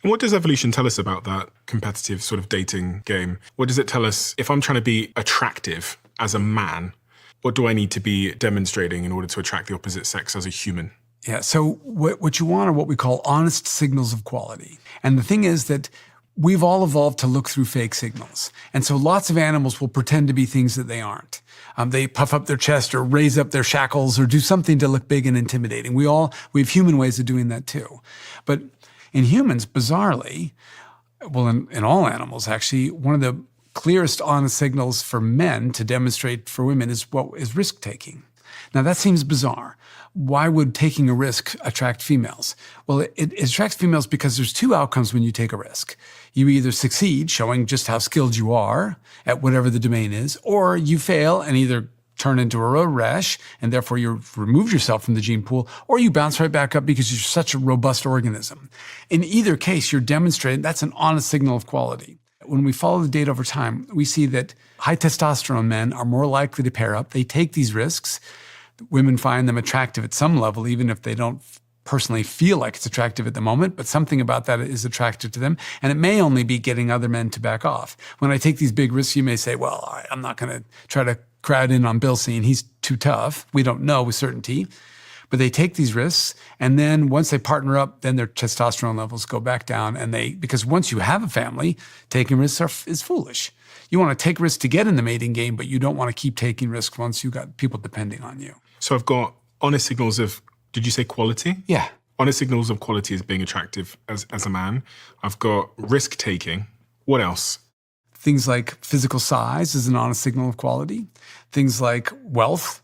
And what does evolution tell us about that competitive sort of dating game? What does it tell us if I'm trying to be attractive as a man? What do I need to be demonstrating in order to attract the opposite sex as a human? Yeah, so what you want are what we call honest signals of quality. And the thing is that we've all evolved to look through fake signals. And so lots of animals will pretend to be things that they aren't. They puff up their chest or raise up their shackles or do something to look big and intimidating. We have human ways of doing that too. But in humans, bizarrely, well, in all animals actually, one of the clearest honest signals for men to demonstrate for women is risk-taking. Now that seems bizarre. Why would taking a risk attract females? Well, it attracts females because there's two outcomes when you take a risk. You either succeed, showing just how skilled you are at whatever the domain is, or you fail and either turn into a road rash, and therefore you've removed yourself from the gene pool, or you bounce right back up because you're such a robust organism. In either case, you're demonstrating that's an honest signal of quality. When we follow the data over time, we see that high testosterone men are more likely to pair up. They take these risks. Women find them attractive at some level, even if they don't personally feel like it's attractive at the moment, but something about that is attractive to them. And it may only be getting other men to back off. When I take these big risks, you may say, well, I'm not going to try to crowd in on Bill Scene. He's too tough. We don't know with certainty. But they take these risks, and then once they partner up, then their testosterone levels go back down. And because once you have a family, taking risks is foolish. You want to take risks to get in the mating game, but you don't want to keep taking risks once you've got people depending on you. So I've got honest signals of, did you say quality? Yeah. Honest signals of quality as being attractive as a man. I've got risk-taking. What else? Things like physical size is an honest signal of quality. Things like wealth.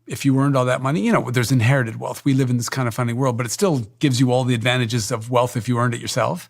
If you earned all that money, there's inherited wealth. We live in this kind of funny world, but it still gives you all the advantages of wealth if you earned it yourself.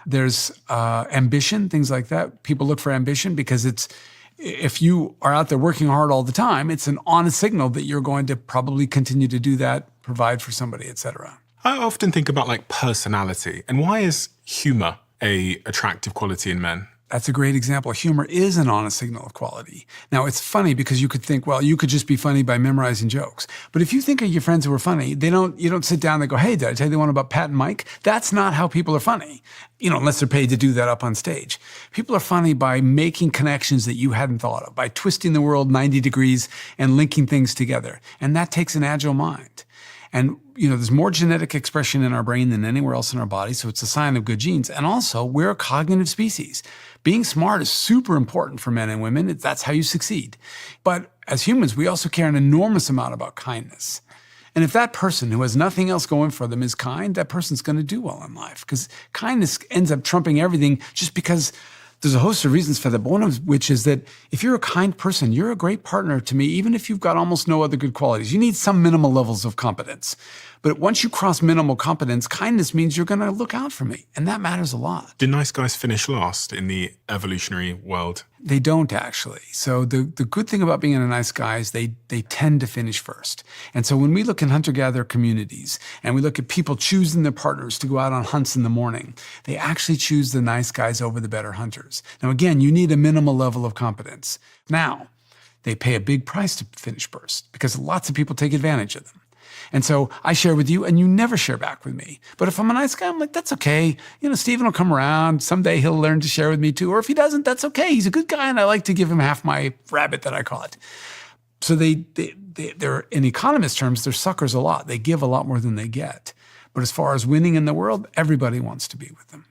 There's ambition, things like that. People look for ambition because if you are out there working hard all the time, it's an honest signal that you're going to probably continue to do that, provide for somebody, et cetera. I often think about personality, and why is humor a attractive quality in men? That's a great example. Humor is an honest signal of quality. Now, it's funny because you could think, well, you could just be funny by memorizing jokes. But if you think of your friends who are funny, you don't sit down and go, hey, did I tell you the one about Pat and Mike? That's not how people are funny, unless they're paid to do that up on stage. People are funny by making connections that you hadn't thought of, by twisting the world 90 degrees and linking things together. And that takes an agile mind. And, there's more genetic expression in our brain than anywhere else in our body, so it's a sign of good genes. And also, we're a cognitive species. Being smart is super important for men and women. That's how you succeed. But as humans, we also care an enormous amount about kindness. And if that person who has nothing else going for them is kind, that person's going to do well in life. Because kindness ends up trumping everything just because there's a host of reasons for that, but one of which is that if you're a kind person, you're a great partner to me, even if you've got almost no other good qualities. You need some minimal levels of competence. But once you cross minimal competence, kindness means you're going to look out for me. And that matters a lot. Do nice guys finish last in the evolutionary world? They don't, actually. So the good thing about being a nice guy is they tend to finish first. And so when we look in hunter-gatherer communities and we look at people choosing their partners to go out on hunts in the morning, they actually choose the nice guys over the better hunters. Now, again, you need a minimal level of competence. Now, they pay a big price to finish first because lots of people take advantage of them. And so I share with you and you never share back with me. But if I'm a nice guy, I'm like, that's okay. Stephen will come around. Someday he'll learn to share with me too. Or if he doesn't, that's okay. He's a good guy and I like to give him half my rabbit that I caught. So they're in economist terms, they're suckers a lot. They give a lot more than they get. But as far as winning in the world, everybody wants to be with them.